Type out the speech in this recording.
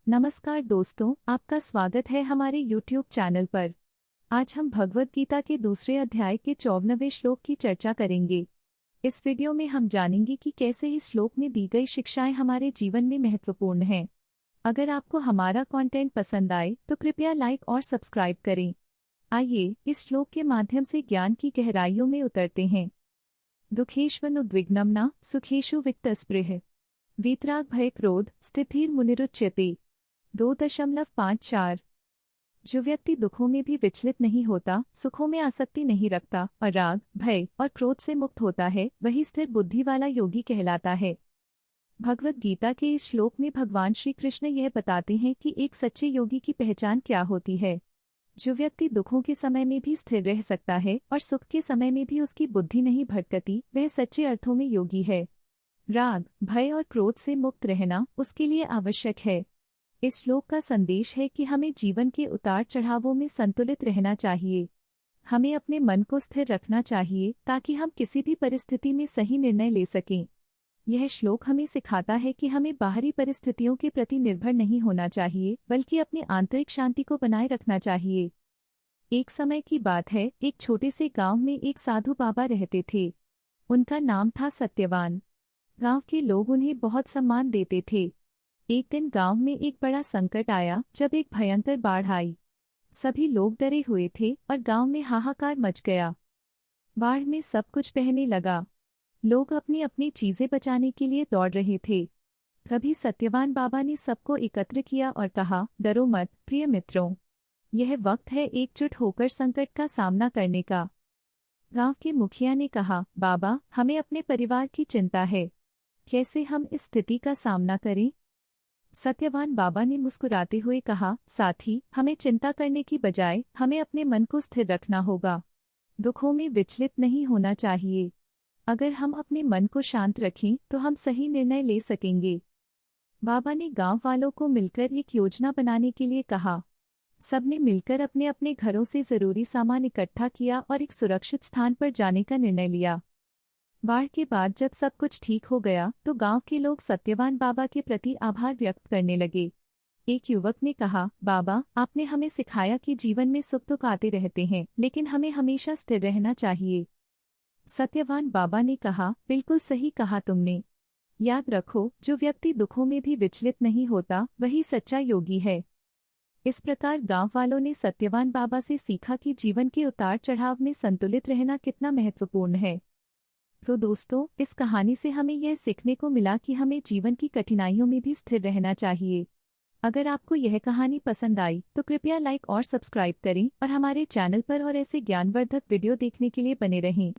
नमस्कार दोस्तों, आपका स्वागत है हमारे YouTube चैनल पर। आज हम भगवद गीता के दूसरे अध्याय के 54वें श्लोक की चर्चा करेंगे। इस वीडियो में हम जानेंगे कि कैसे इस श्लोक में दी गई शिक्षाएं हमारे जीवन में महत्वपूर्ण हैं। अगर आपको हमारा कंटेंट पसंद आए तो कृपया लाइक और सब्सक्राइब करें। आइए इस श्लोक के माध्यम से ज्ञान की गहराइयों में उतरते हैं। दुखेष्वनुद्विग्नं न सुखेषु विक्तस्पृह वीतराग भय क्रोध स्थितिर्मुनिरुच्यते। 2.54। जो व्यक्ति दुखों में भी विचलित नहीं होता, सुखों में आसक्ति नहीं रखता और राग, भय और क्रोध से मुक्त होता है, वही स्थिर बुद्धि वाला योगी कहलाता है। भगवद गीता के इस श्लोक में भगवान श्री कृष्ण यह बताते हैं कि एक सच्चे योगी की पहचान क्या होती है। जो व्यक्ति दुखों के समय में भी स्थिर रह सकता है और सुख के समय में भी उसकी बुद्धि नहीं भटकती, वह सच्चे अर्थों में योगी है। राग, भय और क्रोध से मुक्त रहना उसके लिए आवश्यक है। इस श्लोक का संदेश है कि हमें जीवन के उतार चढ़ावों में संतुलित रहना चाहिए। हमें अपने मन को स्थिर रखना चाहिए ताकि हम किसी भी परिस्थिति में सही निर्णय ले सकें। यह श्लोक हमें सिखाता है कि हमें बाहरी परिस्थितियों के प्रति निर्भर नहीं होना चाहिए, बल्कि अपनी आंतरिक शांति को बनाए रखना चाहिए। एक समय की बात है, एक छोटे से गांव में एक साधु बाबा रहते थे। उनका नाम था सत्यवान। गांव के लोग उन्हें बहुत सम्मान देते थे। एक दिन गांव में एक बड़ा संकट आया जब एक भयंकर बाढ़ आई। सभी लोग डरे हुए थे और गांव में हाहाकार मच गया। बाढ़ में सब कुछ बहने लगा। लोग अपनी अपनी चीजें बचाने के लिए दौड़ रहे थे। तभी सत्यवान बाबा ने सबको एकत्र किया और कहा, डरो मत प्रिय मित्रों, यह वक्त है एकजुट होकर संकट का सामना करने का। गांव के मुखिया ने कहा, बाबा, हमें अपने परिवार की चिंता है, कैसे हम इस स्थिति का सामना करें? सत्यवान बाबा ने मुस्कुराते हुए कहा, साथी, हमें चिंता करने की बजाय हमें अपने मन को स्थिर रखना होगा। दुखों में विचलित नहीं होना चाहिए। अगर हम अपने मन को शांत रखें तो हम सही निर्णय ले सकेंगे। बाबा ने गांव वालों को मिलकर एक योजना बनाने के लिए कहा। सबने मिलकर अपने अपने घरों से जरूरी सामान इकट्ठा किया और एक सुरक्षित स्थान पर जाने का निर्णय लिया। बाढ़ के बाद जब सब कुछ ठीक हो गया तो गांव के लोग सत्यवान बाबा के प्रति आभार व्यक्त करने लगे। एक युवक ने कहा, बाबा, आपने हमें सिखाया कि जीवन में सुख दुख आते रहते हैं, लेकिन हमें हमेशा स्थिर रहना चाहिए। सत्यवान बाबा ने कहा, बिल्कुल सही कहा तुमने। याद रखो, जो व्यक्ति दुखों में भी विचलित नहीं होता, वही सच्चा योगी है। इस प्रकार गांव वालों ने सत्यवान बाबा से सीखा कि जीवन के उतार चढ़ाव में संतुलित रहना कितना महत्वपूर्ण है। तो दोस्तों, इस कहानी से हमें यह सीखने को मिला कि हमें जीवन की कठिनाइयों में भी स्थिर रहना चाहिए। अगर आपको यह कहानी पसंद आई तो कृपया लाइक और सब्सक्राइब करें और हमारे चैनल पर और ऐसे ज्ञानवर्धक वीडियो देखने के लिए बने रहें।